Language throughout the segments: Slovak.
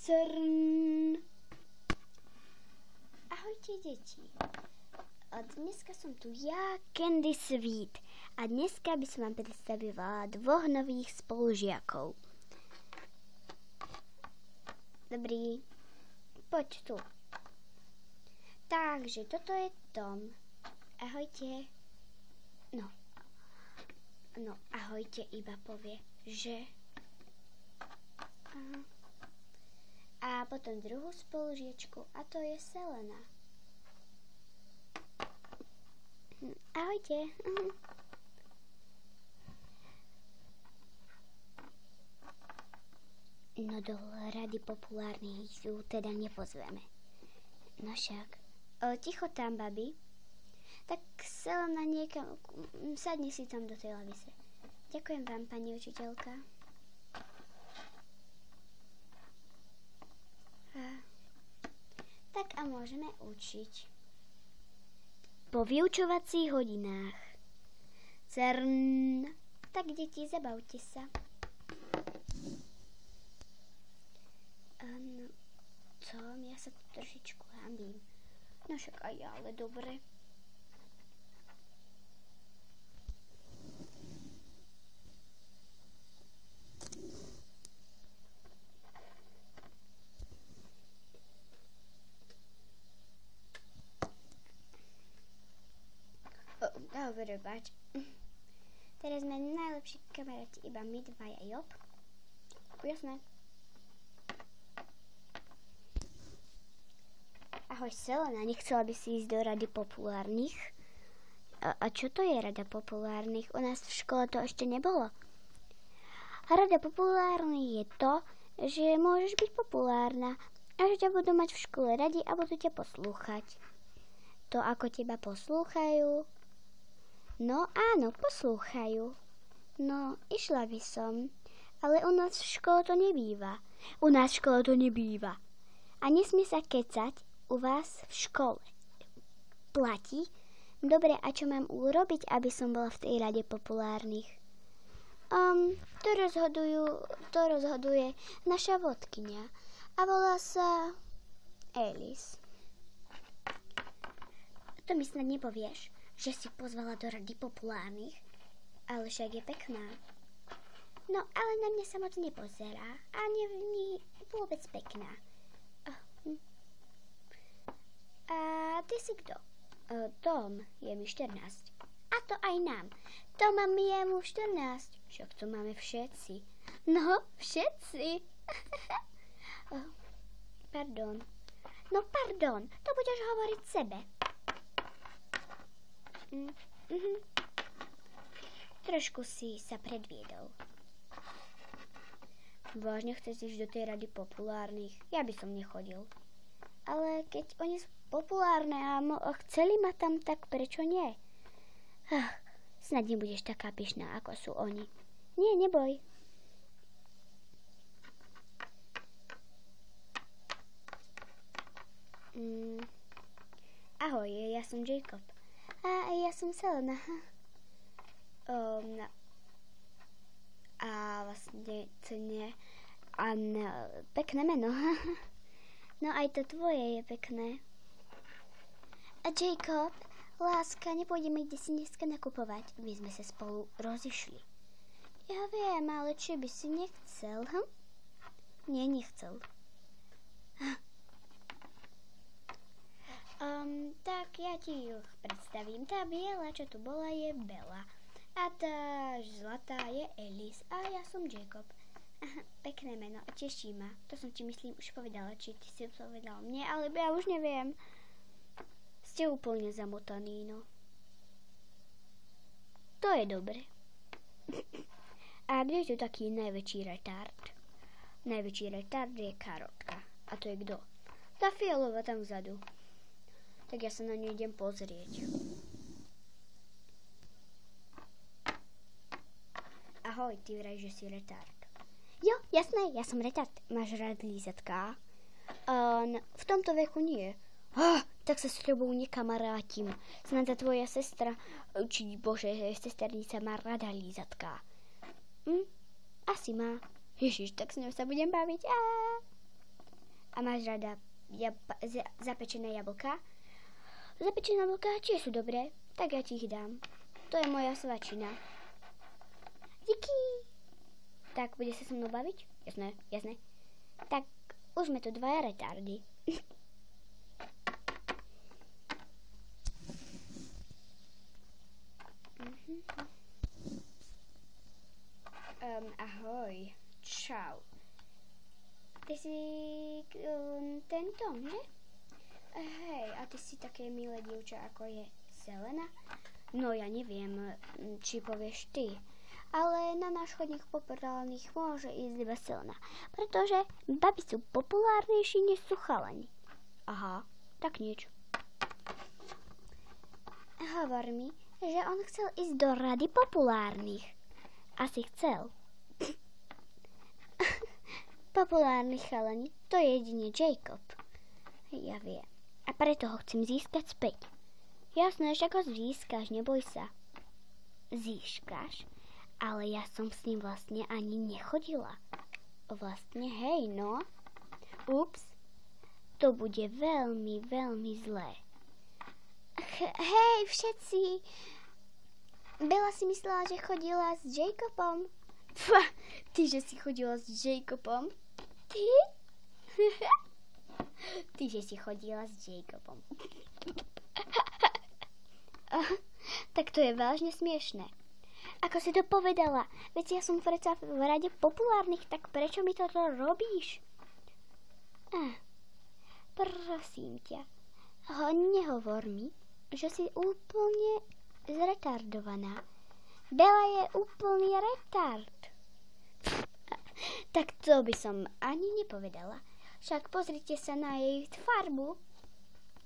Crn. Ahojte, deti. Dneska som tu ja, Candy Sweet. A dneska by som vám predstavila dvoch nových spolužiakov. Dobrý. Poď tu. Takže toto je Tom. Ahojte. No, ahojte iba povie, že... Aha. A potom druhú spolužiečku, a to je Selena. Ahojte. No do rady populárnych ju teda nepozveme. No však. Ticho tam, babi. Tak Selena niekam, sadni si tam do tej lavice. Ďakujem vám, pani učiteľka. Tak a môžeme učiť. Po vyučovacích hodinách. Crn. Tak, deti, zabavte sa. No, Tom, ja sa tu trošičku hanbím. No však aj ja, ale dobre. Prepáč. Teraz sme najlepší kamaráti, iba my dvaja, Job. Jasné. Ahoj, Selena, nechcela by si ísť do rady populárnych? A čo to je rada populárnych? U nás v škole to ešte nebolo. Rada populárnych je to, že môžeš byť populárna a že ťa budú mať v škole radi a budú ťa poslúchať. To, ako teba poslúchajú... No áno, poslúchajú. No, išla by som. Ale u nás v škole to nebýva. U nás v škole to nebýva. A nesmie sa kecať u vás v škole. Platí? Dobre, a čo mám urobiť, aby som bola v tej rade populárnych? To rozhoduje naša vodkyňa. A volá sa Alice. To mi snad nepovieš, že si pozvala do rady populárnych, ale však je pekná. No, ale na mňa sa moc nepozerá a nie vôbec pekná. A ty si kto? Tom, je mi 14. A to aj nám. Tom je mu 14. Však to máme všetci. No, všetci. Pardon. No, pardon, to budeš hovoriť sebe. Trošku si sa predviedol. Vážne chceš ísť do tej rady populárnych? Ja by som nechodil. Ale keď oni sú populárne a chceli ma tam, tak prečo nie? Snad nebudeš taká pyšná, ako sú oni. Nie, neboj. Ahoj, ja som Jacob. A ja som Selena. A vlastne to nie... pekné meno. No aj to tvoje je pekné. A Jacob, láska, nepôjdeme kde si dneska nakupovať. My sme sa spolu rozišli. Ja viem, ale či by si nechcel? Nie, nechcel. Tak ja ti ju predstavím. Tá biela, čo tu bola, je Bella. A tá zlatá je Alice. A ja som Jacob. Pekné meno, teší ma. To som ti myslím už povedala, či ty si povedal mne, ale ja už neviem. Ste úplne zamotaní, no. To je dobre. A kde je tu taký najväčší retard? Najväčší retard je Karotka. A to je kto? Tá fialová tam vzadu. Tak ja sa na ňu idem pozrieť. Ahoj, ty vraj, že si retard. Jo, jasné, ja som retard. Máš rád lízatká? V tomto veku nie. Tak sa s tebou nekamarátim. Snad tvoja sestra, či bože, sesternica má rada lízatká. Asi má. Ježiš, tak s ňou sa budem baviť. A máš rada zapečené jablká? Zapečené jablká tiež sú dobré, tak ja ti ich dám. To je moja svačina. Díky. Tak, bude sa so mnou baviť? Jasné, jasné. Tak, už sme tu dvaja retardy. Ahoj. Čau. Ty si ten Tom, že? Hej, a ty si také milé dievča, ako je Selena? No ja neviem, či povieš ty. Ale na náš chodník populárnych môže ísť iba Selena. Pretože baby sú populárnejší, než sú chalani. Aha, tak nič. Hovor mi, že on chcel ísť do rady populárnych. Asi chcel. Populárny chalani, to je jedine Jacob. Ja viem. A preto ho chcem získať späť. Jasné, však ho získaš, neboj sa. Získaš? Ale ja som s ním vlastne ani nechodila. Vlastne, hej, no. Ups. To bude veľmi, veľmi zlé. Hej, všetci. Bela si myslela, že chodila s Jacobom. Pfa, ty, že si chodila s Jacobom? Ty? Ty, že si chodila s Jacobom. Tak to je vážne smiešné. Ako si to povedala? Veď ja som predsa v rade populárnych, tak prečo mi toto robíš? Prosím ťa, nehovor mi, že si úplne zretardovaná. Bela je úplný retard. Tak to by som ani nepovedala. Však pozrite sa na jej farbu.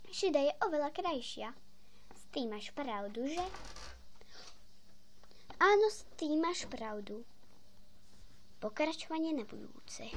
Šedá je oveľa krajšia. S tým máš pravdu, že? Áno, s tým máš pravdu. Pokračovanie na budúce.